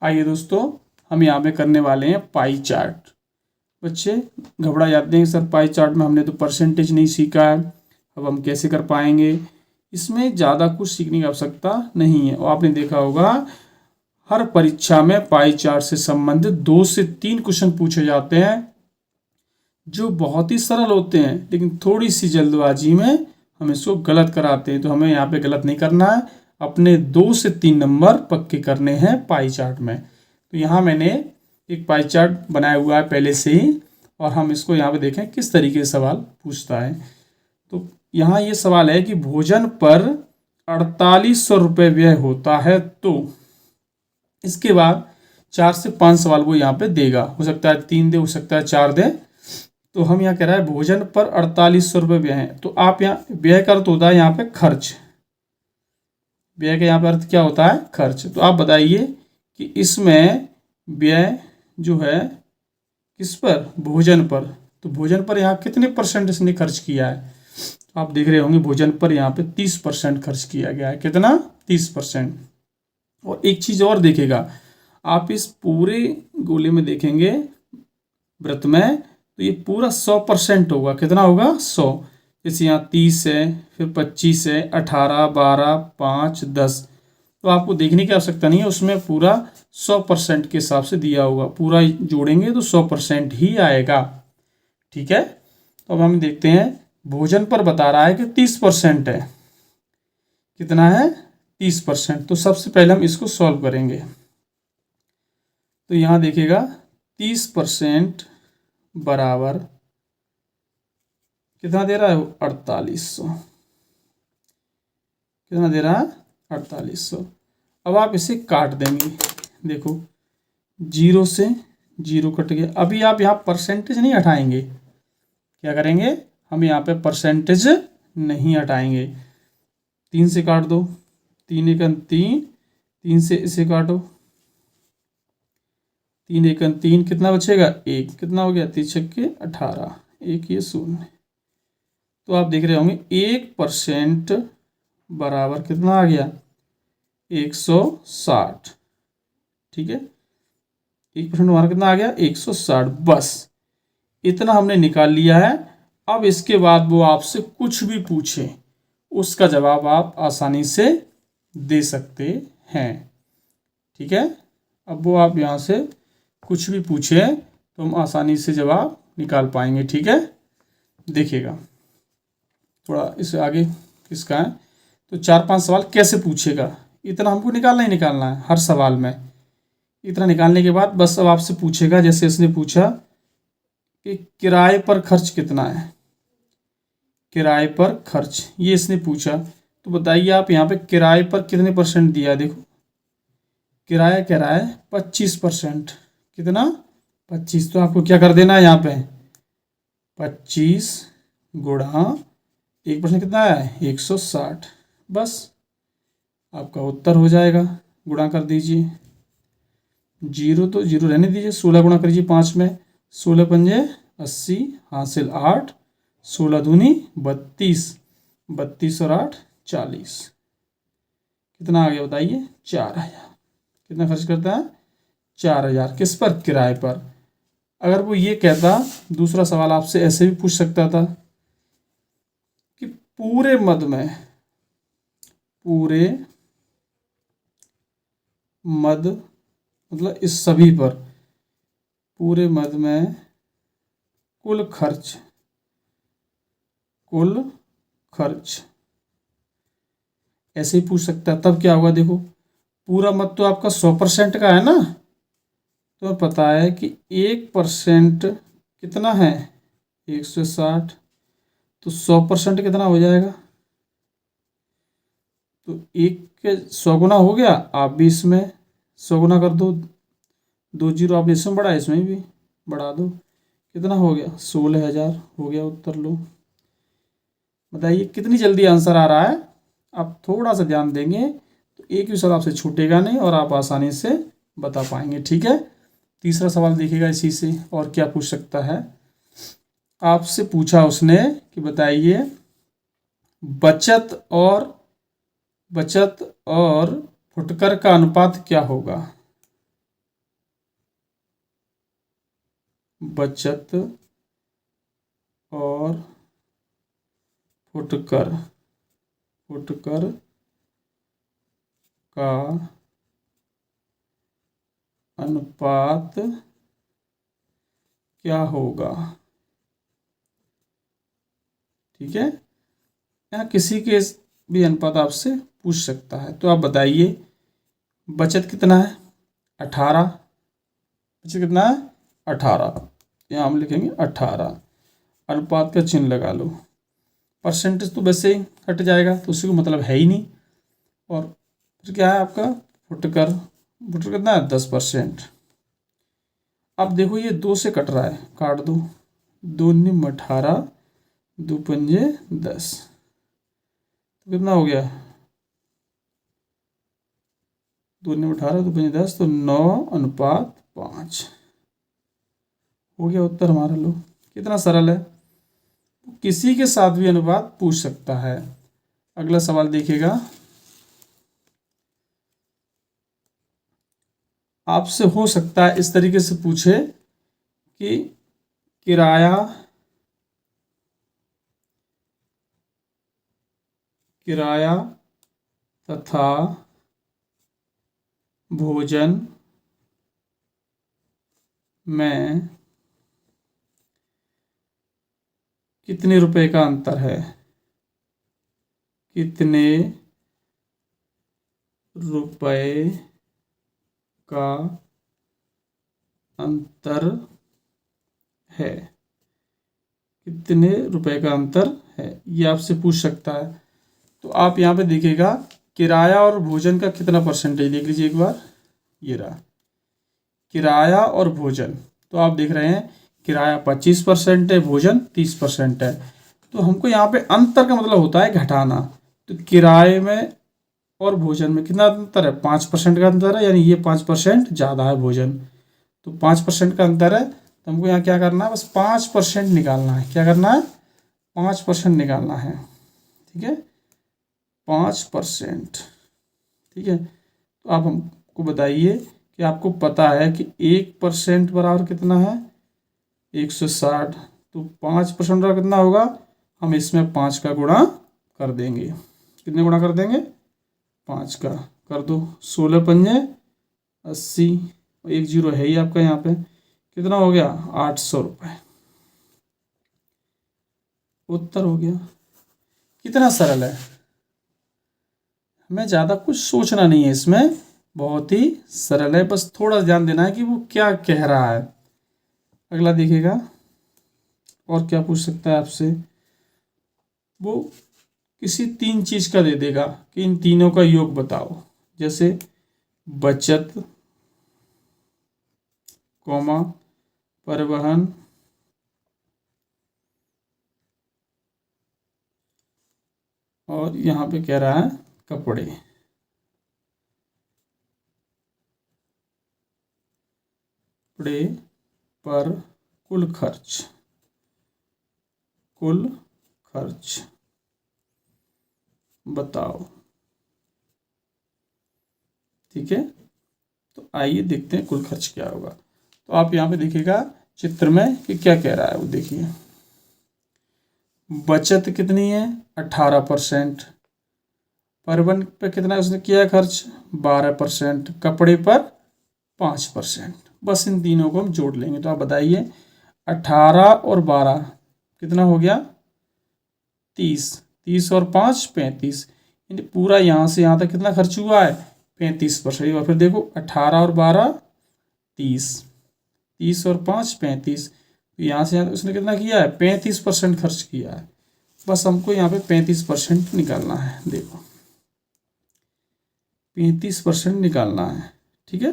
आइए दोस्तों, हम यहाँ पे करने वाले हैं पाई चार्ट। बच्चे घबरा जाते हैं सर पाई चार्ट में हमने तो परसेंटेज नहीं सीखा है, अब हम कैसे कर पाएंगे। इसमें ज़्यादा कुछ सीखने की आवश्यकता नहीं है। और आपने देखा होगा हर परीक्षा में पाई चार्ट से संबंधित 2 से 3 क्वेश्चन पूछे जाते हैं जो बहुत ही सरल होते हैं, लेकिन थोड़ी सी जल्दबाजी में हम इसको गलत कराते हैं। तो हमें यहाँ पे गलत नहीं करना है, अपने 2 से 3 नंबर पक्के करने हैं पाई चार्ट में। तो यहाँ मैंने एक पाई चार्ट बनाया हुआ है पहले से ही, और हम इसको यहाँ पे देखें किस तरीके से सवाल पूछता है। तो यहाँ ये सवाल है कि भोजन पर 4800 रुपये व्यय होता है, तो इसके बाद 4 से 5 सवाल वो यहाँ पे देगा। हो सकता है 3 दे, हो सकता है 4 दे। तो हम यहाँ कह रहा है भोजन पर 4800 रुपये व्यय है। तो आप यहाँ व्यय का अर्थ होता है यहाँ पे खर्च। व्यय का यहाँ पे अर्थ क्या होता है? खर्च। तो आप बताइए कि इसमें व्यय जो है किस पर? भोजन पर। तो भोजन पर यहाँ कितने परसेंट इसने खर्च किया है? तो आप देख रहे होंगे भोजन पर यहाँ पे 30% खर्च किया गया है। कितना? 30%। और एक चीज़ और देखेगा, आप इस पूरे गोले में देखेंगे वृत्त में, तो ये पूरा 100% होगा। कितना होगा? 100। जैसे यहाँ 30 है, फिर 25 है, 18, 12, 5, 10। तो आपको देखने की आवश्यकता नहीं है, उसमें पूरा 100% के हिसाब से दिया होगा। पूरा जोड़ेंगे तो 100% ही आएगा। ठीक है। तो अब हम देखते हैं, भोजन पर बता रहा है कि 30% है। कितना है? 30%। तो सबसे पहले हम इसको सॉल्व करेंगे। तो यहाँ देखिएगा 30% बराबर कितना दे रहा है? 4800। कितना दे रहा है? 4800। अब आप इसे काट देंगे। देखो 0 से 0 कट गया। अभी आप यहाँ परसेंटेज नहीं हटाएंगे। क्या करेंगे? हम यहाँ पे परसेंटेज नहीं हटाएंगे। 3 से काट दो, 3 एकन 3, 3 से इसे काटो, 3 एकन 3, कितना बचेगा? 1। कितना हो गया? 3 छक्के 18, 1 ये 0। तो आप देख रहे होंगे 1% बराबर कितना आ गया? 160। ठीक है, 1% हमारा कितना आ गया? 160। बस इतना हमने निकाल लिया है। अब इसके बाद वो आपसे कुछ भी पूछे, उसका जवाब आप आसानी से दे सकते हैं। ठीक है। अब वो आप यहाँ से कुछ भी पूछे तो हम आसानी से जवाब निकाल पाएंगे। ठीक है। देखिएगा थोड़ा इससे आगे किसका है। तो 4-5 सवाल कैसे पूछेगा, इतना हमको निकालना ही निकालना है हर सवाल में। इतना निकालने के बाद बस अब आपसे पूछेगा, जैसे इसने पूछा कि किराए पर खर्च कितना है। किराए पर खर्च ये इसने पूछा, तो बताइए आप यहाँ पे किराए पर कितने परसेंट दिया। देखो किराया कह रहा है 25%। कितना? 25। तो आपको क्या कर देना है यहाँ पे? 25 गुणा 1% कितना है? 160। बस आपका उत्तर हो जाएगा। गुणा कर दीजिए। 0 तो 0 रहने दीजिए। 16 गुणा करिए 5 में। 16 पंजे 80, हासिल 8, 16 दूनी 32, 32 और 8 40। कितना आ गया बताइए? 4000। कितना खर्च करता है? 4000। किस पर? किराए पर। अगर वो ये कहता, दूसरा सवाल आपसे ऐसे भी पूछ सकता था कि पूरे मद में, पूरे मद मतलब इस सभी पर, पूरे मद में कुल खर्च, कुल खर्च ऐसे ही पूछ सकता है। तब क्या होगा? देखो पूरा मद तो आपका 100% का है ना, तो पता है कि 1% कितना है? 160। तो 100% कितना हो जाएगा? तो 1 के 100 गुना हो गया। आप भी इसमें 100 गुना कर दो। 2 जीरो आपने इसमें बढ़ाया, इसमें भी बढ़ा दो। कितना हो गया? 16000 हो गया उत्तर। लो बताइए कितनी जल्दी आंसर आ रहा है। आप थोड़ा सा ध्यान देंगे तो एक भी सवाल आपसे छूटेगा नहीं और आप आसानी से बता पाएंगे। ठीक है। तीसरा सवाल देखिएगा इसी से। और क्या पूछ सकता है? आपसे पूछा उसने कि बताइए बचत और फुटकर का अनुपात क्या होगा। बचत और फुटकर का अनुपात क्या होगा। ठीक है, यहाँ किसी के भी अनुपात आपसे पूछ सकता है। तो आप बताइए बचत कितना है 18, बचत कितना है 18, यहाँ हम लिखेंगे 18, अनुपात का चिन्ह लगा लो। परसेंटेज तो वैसे ही हट जाएगा तो उसी को मतलब है ही नहीं। और फिर क्या है आपका फुटकर कितना है 10%। अब देखो ये 2 से कट रहा है, काट दो, 2 निम 18, 2 पंजे 10, तो कितना हो गया 2 निम 18, 2 पंजे 10, तो 9:5 हो गया उत्तर हमारा। लो कितना सरल है, किसी के साथ भी अनुपात पूछ सकता है। अगला सवाल देखिएगा, आपसे हो सकता है इस तरीके से पूछे कि किराया तथा भोजन में कितने रुपए का अंतर है, कितने रुपए का अंतर है, कितने रुपए का अंतर है, ये आपसे पूछ सकता है। तो आप यहाँ पे देखिएगा किराया और भोजन का कितना परसेंटेज देख लीजिए एक बार, ये रहा किराया और भोजन। तो आप देख रहे हैं किराया 25% है, भोजन 30% है। तो हमको यहाँ पे अंतर का मतलब होता है घटाना। तो किराए में और भोजन में कितना अंतर है 5% का अंतर है, यानी ये 5% ज़्यादा है भोजन, तो 5% का अंतर है। तो हमको यहाँ क्या करना है, बस 5% निकालना है। क्या करना है 5% निकालना है। ठीक है 5%। ठीक है, तो आप हमको बताइए कि आपको पता है कि 1% बराबर कितना है 160, तो 5% बराबर कितना होगा, हम इसमें 5 का गुणा कर देंगे। कितने गुणा कर देंगे 5 का, कर दो 16 पंजे 80, 1 जीरो है ही आपका यहाँ पे, कितना हो गया 800 रुपये, उत्तर हो गया। कितना सरल है, हमें ज़्यादा कुछ सोचना नहीं है इसमें, बहुत ही सरल है, बस थोड़ा ध्यान देना है कि वो क्या कह रहा है। अगला देखिएगा, और क्या पूछ सकता है आपसे, वो किसी 3 चीज़ का दे देगा कि इन तीनों का योग बताओ, जैसे बचत, कॉमा परिवहन, और यहाँ पे कह रहा है कपड़े। कपड़े पर कुल खर्च बताओ। ठीक है, तो आइए देखते हैं कुल खर्च क्या होगा। तो आप यहाँ पे देखिएगा चित्र में कि क्या कह रहा है, वो देखिए बचत कितनी है 18%, परिवहन पे कितना उसने किया खर्च 12%, कपड़े पर 5%। बस इन तीनों को हम जोड़ लेंगे। तो आप बताइए 18 और 12 कितना हो गया 30, 30 और 5 35, यानी पूरा यहाँ से यहाँ तक कितना खर्च हुआ है 35%। और फिर देखो 18 और 12 30, 30 और 5 35, तो यहाँ से यहाँ उसने कितना किया है 35% खर्च किया है। बस हमको यहाँ पे 35% निकालना है। देखो 35% निकालना है। ठीक है,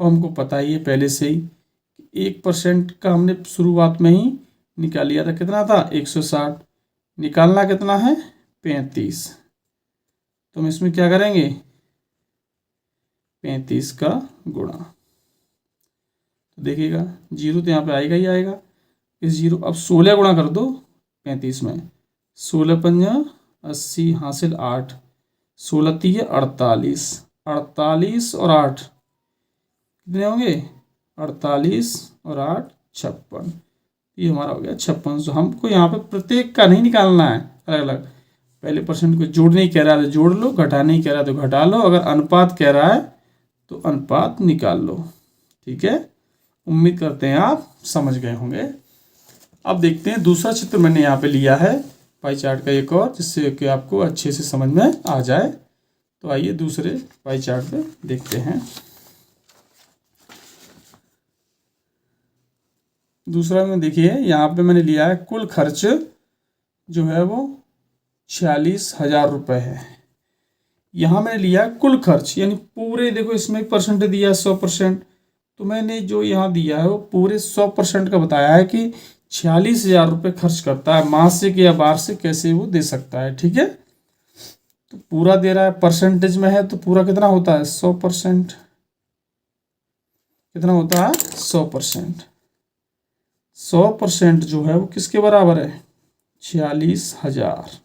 और हमको पता ही है पहले से ही 1% का हमने शुरुआत में ही निकाल लिया था, कितना था 160, निकालना कितना है 35, तो हम इसमें क्या करेंगे 35 का गुणा, तो देखिएगा जीरो तो यहाँ पे आएगा ही आएगा, इस जीरो अब 16 गुणा कर दो 35 में, 16 पंजा 80 हासिल 8, 16 तीय 48, 48 और 8 कितने होंगे 48 और 8 56। ये हमारा हो गया 56। हमको यहाँ पे प्रत्येक का नहीं निकालना है अलग अलग, पहले परसेंट को जोड़ने ही कह रहा है तो जोड़ लो, घटाने ही कह रहा है तो घटा लो, अगर अनुपात कह रहा है तो अनुपात निकाल लो। ठीक है, उम्मीद करते हैं आप समझ गए होंगे। अब देखते हैं दूसरा चित्र मैंने यहाँ पे लिया है पाई चार्ट का एक और, जिससे कि आपको अच्छे से समझ में आ जाए। तो आइए दूसरे पाई चार्ट पे देखते हैं। दूसरा में देखिए यहाँ पे मैंने लिया है कुल खर्च जो है वो 46,000 रुपये है। यहाँ मैंने लिया कुल खर्च, यानी पूरे, देखो इसमें परसेंट दिया है 100%, तो मैंने जो यहाँ दिया है वो पूरे 100% का बताया है कि 46,000 रुपये खर्च करता है, मासिक या वार्षिक कैसे वो दे सकता है। ठीक है, तो पूरा दे रहा है, परसेंटेज में है तो पूरा कितना होता है 100%, कितना होता है 100%। 100% जो है वो किसके बराबर है 46,000।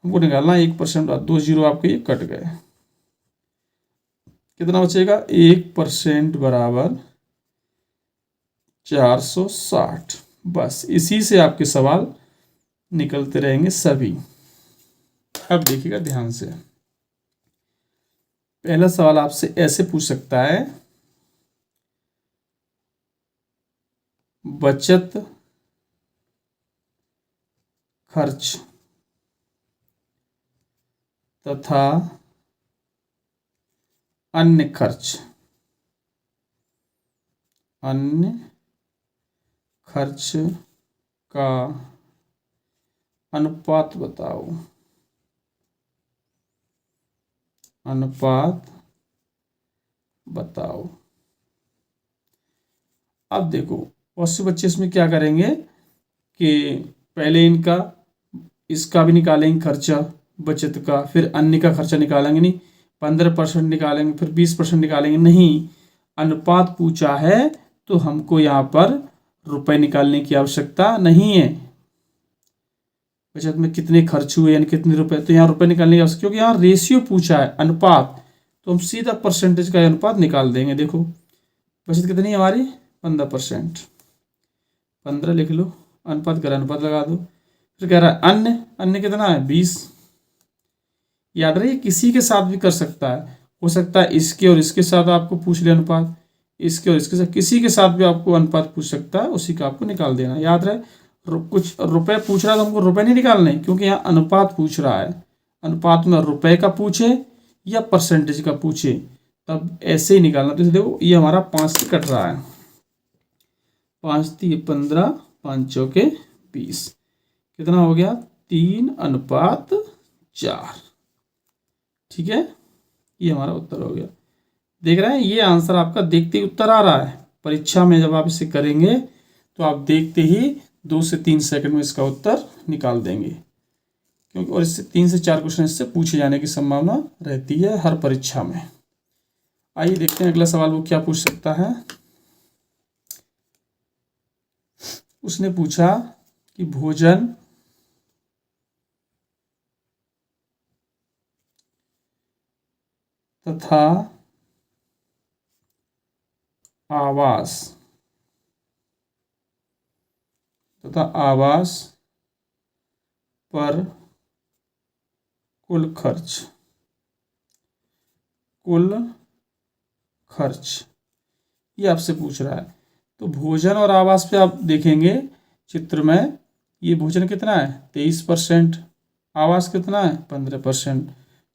हमको निकालना 1% बाद 2 जीरो आपके ये कट गए, कितना बचेगा 1% बराबर 460। बस इसी से आपके सवाल निकलते रहेंगे सभी। अब देखिएगा ध्यान से, पहला सवाल आपसे ऐसे पूछ सकता है, बचत खर्च तथा अन्य खर्च, अन्य खर्च का अनुपात बताओ, अनुपात बताओ। अब देखो बहुत से बच्चे इसमें क्या करेंगे कि पहले इसका भी निकालेंगे खर्चा बचत का, फिर अन्य का खर्चा निकालेंगे, नहीं 15% निकालेंगे, फिर 20% निकालेंगे। नहीं, अनुपात पूछा है तो हमको यहाँ पर रुपए निकालने की आवश्यकता नहीं है। बचत में कितने खर्च हुए यानी कितने रुपए, तो यहाँ रुपए निकालने की आवश्यकता, क्योंकि यहाँ रेशियो पूछा है अनुपात, तो हम सीधा परसेंटेज का अनुपात निकाल देंगे। देखो बचत कितनी है हमारी 15%, 15 लिख लो, अनुपात करा अनुपात लगा दो। फिर कह रहा है अन्य, अन्य कितना है 20। याद रहे किसी के साथ भी कर सकता है, हो सकता है इसके और इसके साथ आपको पूछ ले अनुपात, इसके और इसके साथ, किसी के साथ भी आपको अनुपात पूछ सकता है, उसी का आपको निकाल देना। याद रहे कुछ रुपए पूछ रहा है तो हमको रुपए नहीं निकालने, क्योंकि यहाँ अनुपात पूछ रहा है। अनुपात में रुपए का पूछे या परसेंटेज का पूछे तब ऐसे ही निकालना। तो देखो ये हमारा 5 से कट रहा है, 5 3 15, 5 चौके 20, कितना हो गया 3:4। ठीक है, ये हमारा उत्तर हो गया। देख रहे हैं ये आंसर आपका देखते ही उत्तर आ रहा है। परीक्षा में जब आप इसे करेंगे तो आप देखते ही 2 से 3 सेकंड में इसका उत्तर निकाल देंगे, क्योंकि और इससे 3 से 4 क्वेश्चन इससे पूछे जाने की संभावना रहती है हर परीक्षा में। आइए देखते हैं अगला सवाल वो क्या पूछ सकता है। उसने पूछा कि भोजन तथा आवास पर कुल खर्च ये आपसे पूछ रहा है। तो भोजन और आवास पे आप देखेंगे चित्र में, ये भोजन कितना है 23%, आवास कितना है 15%,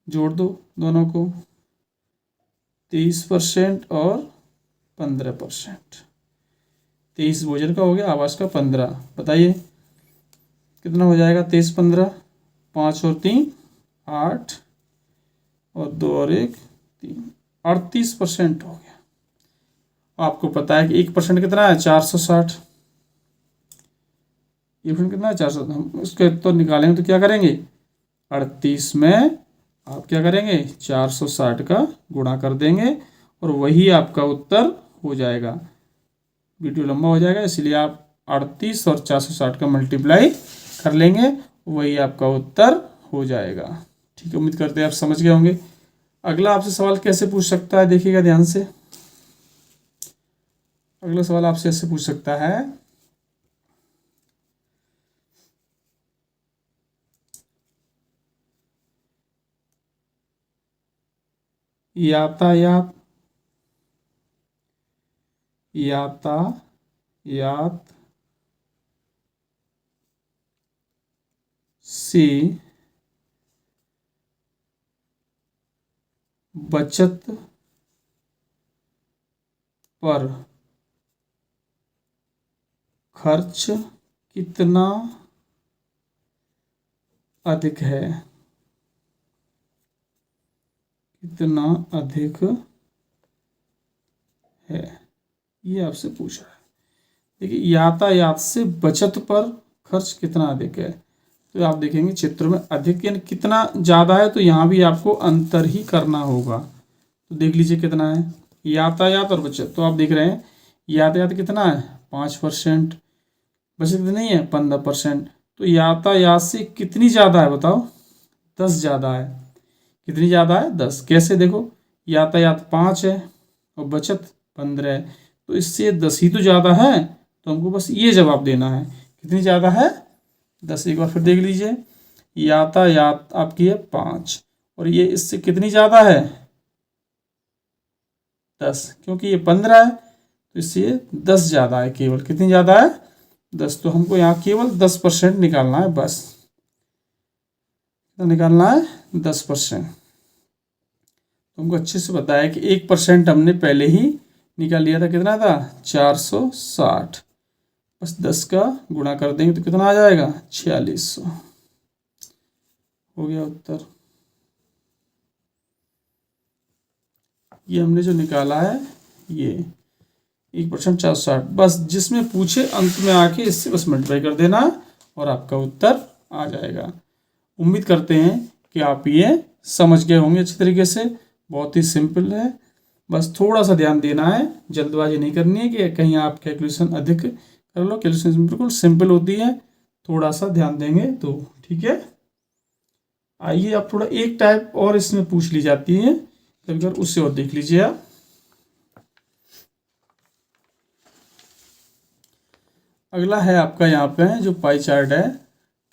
जोड़ दो दोनों को, 23% और 15%। 23 भोजन का हो गया, आवास का 15। बताइए कितना हो जाएगा 23 15, 5 और 3 8 और 2 और 1 3, 38% हो गया। आपको पता है कि 1% कितना है 460, 1% कितना है 460। हम उसके तो निकालेंगे तो क्या करेंगे 38 में आप क्या करेंगे 460 का गुणा कर देंगे और वही आपका उत्तर हो जाएगा। वीडियो लंबा हो जाएगा इसलिए आप 38 और 460 का मल्टीप्लाई कर लेंगे, वही आपका उत्तर हो जाएगा। ठीक है, उम्मीद करते हैं आप समझ गए होंगे। अगला आपसे सवाल कैसे पूछ सकता है देखिएगा ध्यान से। अगला सवाल आपसे ऐसे पूछ सकता है, यातायात यातायात से बचत पर खर्च कितना अधिक है? कितना अधिक है, ये आपसे पूछा है। देखिए, यातायात से बचत पर खर्च कितना अधिक है, तो आप देखेंगे चित्र में अधिक यानी कितना ज़्यादा है, तो यहाँ भी आपको अंतर ही करना होगा। तो देख लीजिए कितना है, यातायात और बचत। तो आप देख रहे हैं यातायात कितना है 5%, बचत कितनी है 15%। तो यातायात से कितनी ज़्यादा है बताओ? 10 ज़्यादा है। कितनी ज़्यादा है? 10। कैसे? देखो, यातायात 5 है और बचत 15 है, तो इससे 10 ही तो ज़्यादा है। तो हमको बस ये जवाब देना है, कितनी ज़्यादा है? 10। एक बार फिर देख लीजिए, यातायात आपकी है 5 और ये इससे कितनी ज़्यादा है? 10, क्योंकि ये 15 है तो इससे ये 10 ज़्यादा है। केवल कितनी ज़्यादा है? 10। तो हमको यहाँ केवल 10% निकालना है, बस निकालना है 10%। तो हमको अच्छे से पता है कि 1% हमने पहले ही निकाल लिया था। कितना था? 460। बस 10 का गुणा कर देंगे तो कितना आ जाएगा? 4600। हो गया उत्तर। ये हमने जो निकाला है ये 1% 460, बस जिसमें पूछे अंत में आके इससे बस मल्टीप्लाई कर देना और आपका उत्तर आ जाएगा। उम्मीद करते हैं कि आप ये समझ गए होंगे अच्छी तरीके से। बहुत ही सिंपल है, बस थोड़ा सा ध्यान देना है, जल्दबाजी नहीं करनी है कि कहीं आप कैलकुलेशन अधिक कर लो। कैलकुलेशन बिल्कुल सिंपल होती है, थोड़ा सा ध्यान देंगे तो ठीक है। आइए आप थोड़ा एक टाइप और इसमें पूछ ली जाती है, कभी कभी उससे और देख लीजिए आप। अगला है आपका यहाँ पे जो पाई चार्ट है,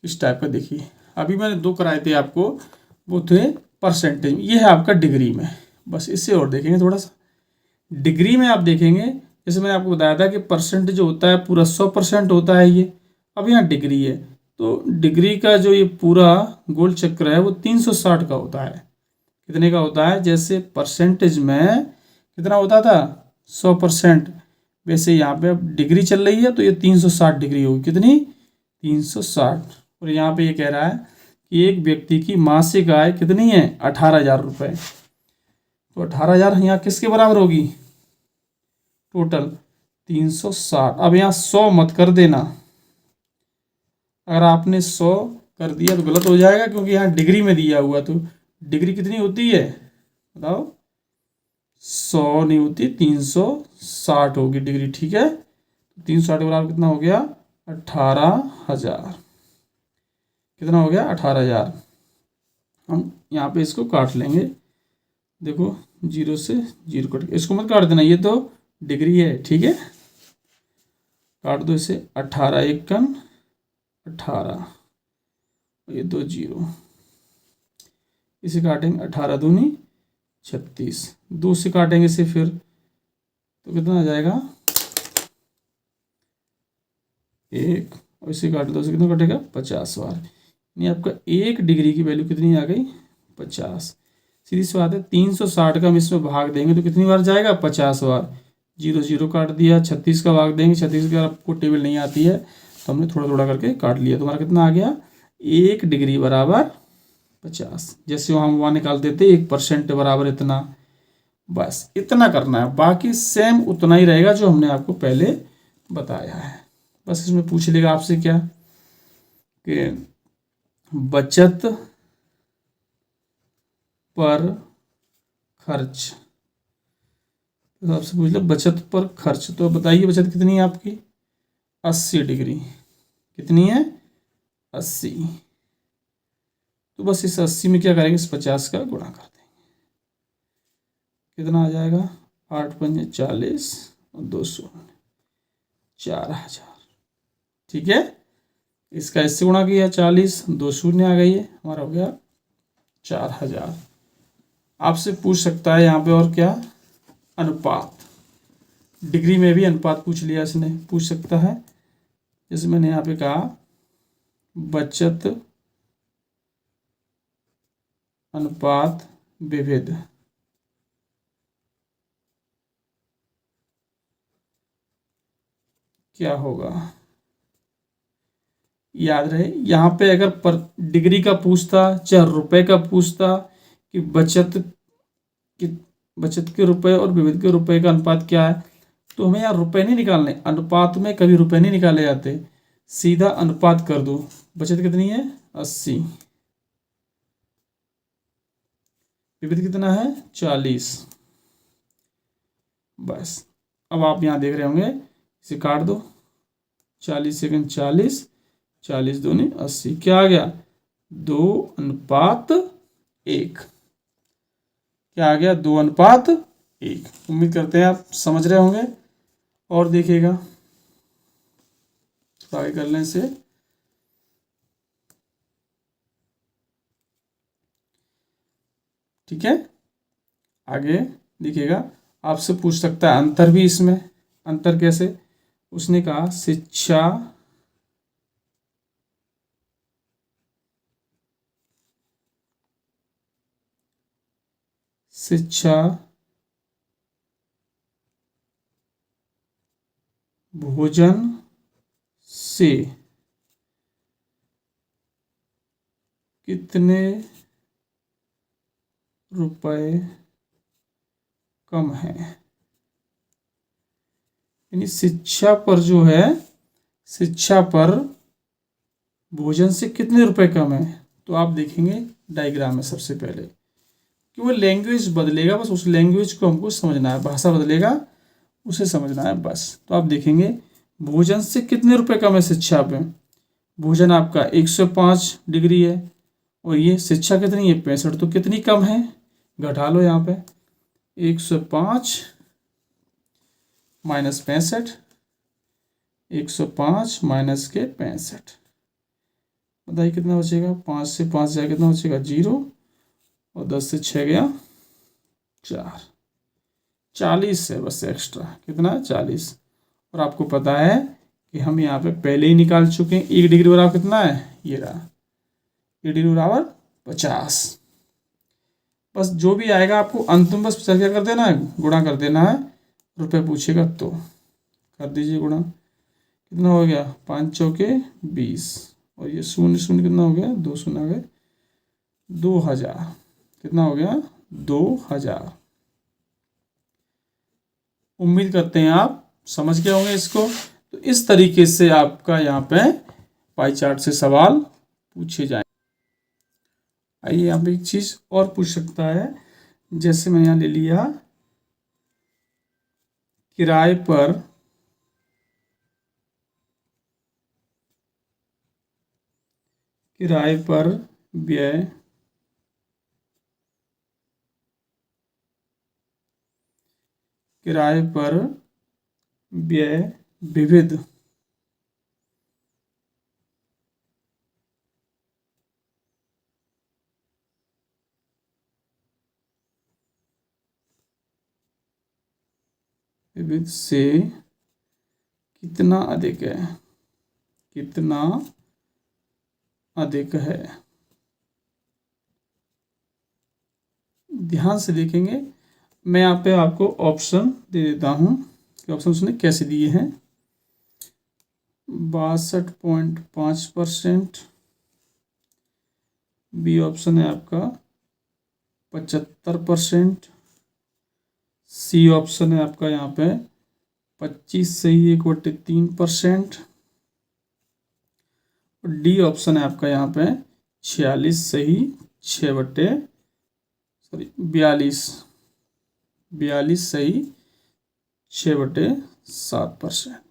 किस टाइप का देखिए। अभी मैंने 2 कराए थे आपको, वो थे परसेंटेज। ये है आपका डिग्री में, बस इससे और देखेंगे थोड़ा सा। डिग्री में आप देखेंगे, जैसे मैंने आपको बताया था कि परसेंट जो होता है पूरा 100% होता है ये। अब यहाँ डिग्री है, तो डिग्री का जो ये पूरा गोल चक्र है वो 360 का होता है। कितने का होता है? जैसे परसेंटेज में कितना होता था? 100%। वैसे यहाँ पे अब डिग्री चल रही है तो ये 360 डिग्री होगी। कितनी? 360। और यहाँ पे ये कह रहा है कि एक व्यक्ति की मासिक आय कितनी है? 18,000 रुपये। तो 18,000 यहाँ किसके बराबर होगी? टोटल 360। अब यहाँ 100 मत कर देना, अगर आपने 100 कर दिया तो गलत हो जाएगा, क्योंकि यहाँ डिग्री में दिया हुआ। तो डिग्री कितनी होती है बताओ? 100 नहीं होती, 360 होगी डिग्री, ठीक है। 360 के बराबर कितना हो गया? 18,000। कितना हो गया? 18,000। हम यहाँ पे इसको काट लेंगे, देखो 0 से 0 कट, इसको मत काट देना, ये तो डिग्री है, ठीक है। काट दो इसे, 18 एकम 18, ये 2 0, इसे काटेंगे 18 दूनी 36, 2 से काटेंगे इसे फिर तो कितना आ जाएगा? 1, और इसे काट दो, कितना कटेगा? 50 बार। यानी आपका 1 डिग्री की वैल्यू कितनी आ गई? 50। सीधी सी बात है, 360 का हम इसमें भाग देंगे तो कितनी बार जाएगा? 50 बार। 0 0 काट दिया, 36 का भाग देंगे, 36 का आपको टेबल नहीं आती है तो हमने थोड़ा थोड़ा करके काट लिया। तुम्हारा कितना आ गया? 1 डिग्री बराबर 50। जैसे हम वहाँ निकाल देते 1% बराबर इतना, बस इतना करना है, बाकी सेम उतना ही रहेगा जो हमने आपको पहले बताया है। बस इसमें पूछ लेगा आपसे क्या कि बचत पर खर्च, तो आपसे पूछ ले बचत पर खर्च, तो बताइए बचत कितनी है आपकी? 80 डिग्री। कितनी है? 80। तो बस इस 80 में क्या करेंगे? इस 50 का गुणा कर देंगे, कितना आ जाएगा? 8 पंजे 40 और 200। 4000। ठीक है, इसका इससे गुणा किया 40, 2 शून्य आ गई है, हमारा हो गया 4000। आपसे पूछ सकता है यहाँ पे और क्या, अनुपात। डिग्री में भी अनुपात पूछ लिया इसने, पूछ सकता है। जैसे मैंने यहाँ पे कहा बचत अनुपात विविध, क्या होगा, याद रहे। यहाँ पे अगर पर डिग्री का पूछता, चाहे रुपए का पूछता कि बचत के रुपए और विविध के रुपए का अनुपात क्या है, तो हमें यहाँ रुपए नहीं निकालने, अनुपात में कभी रुपए नहीं निकाले जाते, सीधा अनुपात कर दो। बचत कितनी है 80, विविध कितना है 40। बस अब आप यहाँ देख रहे होंगे, इसे काट दो, 40 सेकंड 40, 40 दूनी 80, क्या आ गया 2:1। क्या आ गया 2:1। उम्मीद करते हैं आप समझ रहे होंगे। और देखिएगा, तो आगे कर लें इसे। ठीक है, आगे देखिएगा, आपसे पूछ सकता है अंतर भी इसमें। अंतर कैसे, उसने कहा शिक्षा भोजन से कितने रुपए कम है। यानी शिक्षा पर जो है, शिक्षा पर भोजन से कितने रुपए कम है। तो आप देखेंगे डायग्राम में सबसे पहले कि वो लैंग्वेज बदलेगा, बस उस लैंग्वेज को हमको समझना है, भाषा बदलेगा उसे समझना है बस। तो आप देखेंगे भोजन से कितने रुपए कम है शिक्षा पे। भोजन आपका 105 डिग्री है और ये शिक्षा कितनी है 65, तो कितनी कम है, घटा लो यहाँ पे 105 माइनस 65, 105 माइनस के 65, बताइए कितना बचेगा। 5 से 5 जाए कितना बचेगा 0, और 10 से 6 गया 4, 40 है बस एक्स्ट्रा, कितना 40। और आपको पता है कि हम यहाँ पे पहले ही निकाल चुके हैं, 1 डिग्री बराबर कितना है, ये रहा 1 डिग्री बराबर 50। बस जो भी आएगा आपको अंत में बस क्या कर देना है, गुणा कर देना है। रुपए पूछेगा तो कर दीजिए गुणा, कितना हो गया 5 चौके 20, और ये 0 0 कितना हो गया 2 शून्य आ गए 2000, कितना हो गया 2000। उम्मीद करते हैं आप समझ गए होंगे इसको। तो इस तरीके से आपका यहाँ पे पाई चार्ट से सवाल पूछे जाए। आइए यहाँ पे एक चीज और पूछ सकता है, जैसे मैं यहाँ ले लिया किराए पर व्यय विविध से कितना अधिक है, कितना अधिक है। ध्यान से देखेंगे, मैं यहाँ पे आपको ऑप्शन दे देता हूँ कि ऑप्शन उसने कैसे दिए हैं। 62.5%, बी ऑप्शन है आपका 75%, सी ऑप्शन है आपका यहाँ पे 25 से ही 1/3%, और डी ऑप्शन है आपका यहाँ पे 46 से ही 42 से ही 6/7%।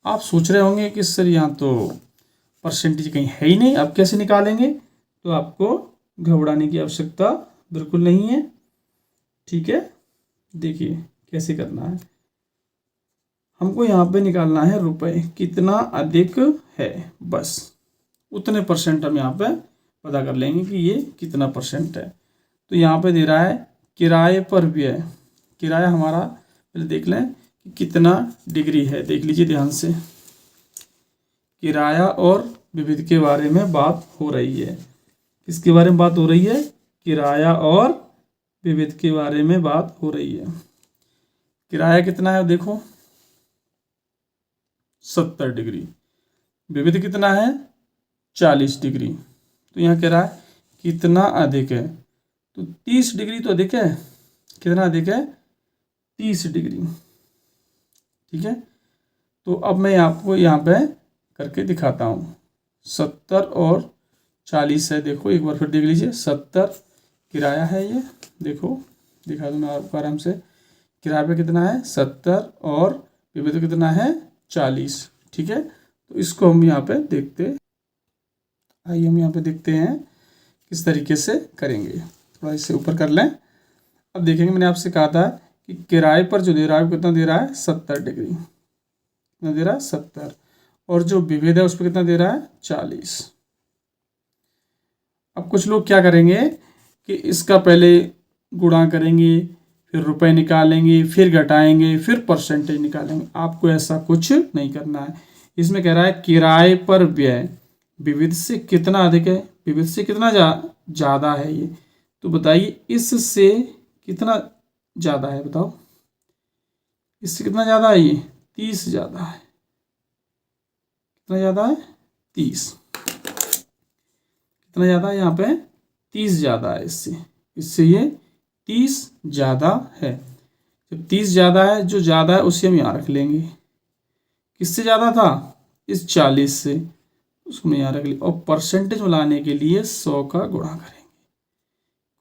आप सोच रहे होंगे कि सर यहाँ तो परसेंटेज कहीं है ही नहीं, अब कैसे निकालेंगे। तो आपको घबराने की आवश्यकता बिल्कुल नहीं है। ठीक है, देखिए कैसे करना है। हमको यहाँ पे निकालना है रुपए, कितना अधिक है, बस उतने परसेंट हम यहाँ पे पता कर लेंगे कि ये कितना परसेंट है। तो यहाँ पे दे रहा है किराए पर व्यय, किराया हमारा पहले देख लें कि कितना डिग्री है, देख लीजिए ध्यान से। किराया और विविध के बारे में बात हो रही है। किसके बारे में बात हो रही है? किराया और विविध के बारे में बात हो रही है। किराया कितना है देखो 70 डिग्री, विविध कितना है 40 डिग्री। तो यहाँ कह रहा है कितना अधिक है, तो 30 डिग्री तो अधिक है। कितना अधिक है? 30 डिग्री। ठीक है, तो अब मैं आपको यहाँ पे करके दिखाता हूँ। 70 और 40 है, देखो एक बार फिर देख लीजिए। 70 किराया है, ये देखो दिखा दूँ मैं आपको आराम से। किराया पे कितना है 70 और विविध कितना है 40। ठीक है, तो इसको हम यहाँ पे देखते, आइए हम यहाँ पे देखते हैं किस तरीके से करेंगे। थोड़ा इससे ऊपर कर लें। अब देखेंगे, मैंने आपसे कहा था कि किराए पर जो दे रहा है कितना दे रहा है 70 डिग्री, कितना दे रहा है 70, और जो विविध है उस पर कितना दे रहा है 40। अब कुछ लोग क्या करेंगे कि इसका पहले गुणा करेंगे, फिर रुपए निकालेंगे, फिर घटाएंगे, फिर परसेंटेज निकालेंगे। आपको ऐसा कुछ नहीं करना है। इसमें कह रहा है किराए पर व्यय विविध से कितना अधिक है, विविध से कितना ज़्यादा है ये, तो बताइए इससे कितना ज़्यादा है, बताओ इससे कितना ज़्यादा है, ये 30 ज़्यादा है। कितना ज़्यादा है 30, कितना ज़्यादा है यहाँ पे 30 ज़्यादा है इससे, इससे ये 30 ज़्यादा है। जब 30 ज़्यादा है, जो ज़्यादा है उसे हम यहाँ रख लेंगे। किससे ज़्यादा था? इस 40 से, उसको हम यहाँ रख लेंगे। और परसेंटेज में लाने के लिए 100 का गुणा करेंगे।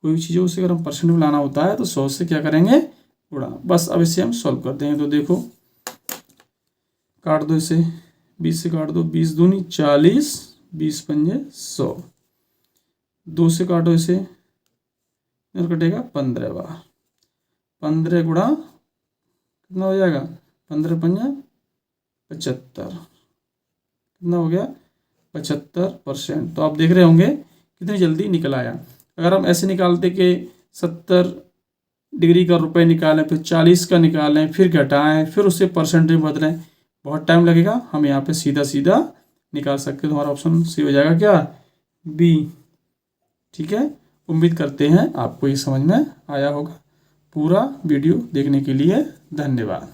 कोई भी चीज़ उसे अगर हम परसेंट में लाना होता है तो 100 से क्या करेंगे गुणा। बस अब इसे हम सॉल्व कर देंगे। तो देखो काट दो इसे, 20 से काट दो, 20 दूनी 40, 20 पंजे 100, 2 से काटो इसे, कटेगा 15 बार, 15 गुणा कितना हो जाएगा 15 पंजा 75, कितना हो गया 75%। तो आप देख रहे होंगे कितनी जल्दी निकल आया। अगर हम ऐसे निकालते कि 70 डिग्री का रुपए निकालें, फिर 40 का निकालें, फिर घटाएं, फिर उससे परसेंटेज बदलें, बहुत टाइम लगेगा। हम यहाँ पे सीधा सीधा निकाल सकते हैं। तो हमारा ऑप्शन सी हो जाएगा क्या, बी। ठीक है, उम्मीद करते हैं आपको ये समझ में आया होगा। पूरा वीडियो देखने के लिए धन्यवाद।